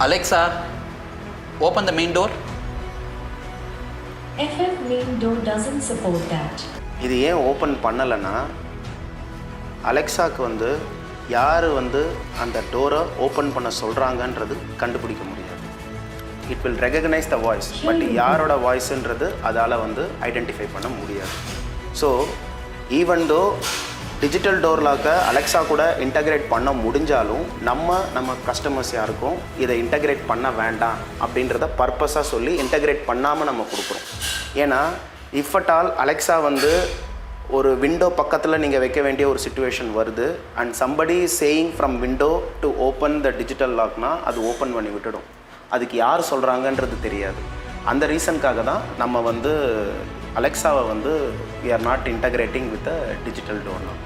Alexa, open the main door. FF main door doesn't support that. இது ஏன் open பண்ணலைன்னா அலெக்ஸாவுக்கு வந்து யார் வந்து அந்த டோரை ஓப்பன் பண்ண சொல்கிறாங்கன்றது கண்டுபிடிக்க முடியாது. It will recognise the voice, but யாரோட வாய்ஸுன்றது அதால் வந்து ஐடென்டிஃபை பண்ண முடியாது. So even though digital door லாக்கை அலெக்ஸா கூட இன்டகிரேட் பண்ண முடிஞ்சாலும் நம்ம கஸ்டமர்ஸ் யாருக்கும் இதை இன்டகிரேட் பண்ண வேண்டாம் அப்படின்றத பர்பஸாக சொல்லி இன்டகிரேட் பண்ணாமல் நம்ம கொடுக்குறோம். ஏன்னா இஃப் அட் ஆல் அலெக்ஸா வந்து ஒரு விண்டோ பக்கத்தில் நீங்கள் வைக்க வேண்டிய ஒரு சிச்சுவேஷன் வருது and somebody saying from window to open the digital லாக்னா அது ஓப்பன் பண்ணி விட்டுடும். அதுக்கு யார் சொல்கிறாங்கன்றது தெரியாது. அந்த ரீசனுக்காக தான் நம்ம வந்து அலெக்ஸாவை வந்து we are not integrating with the digital door lock.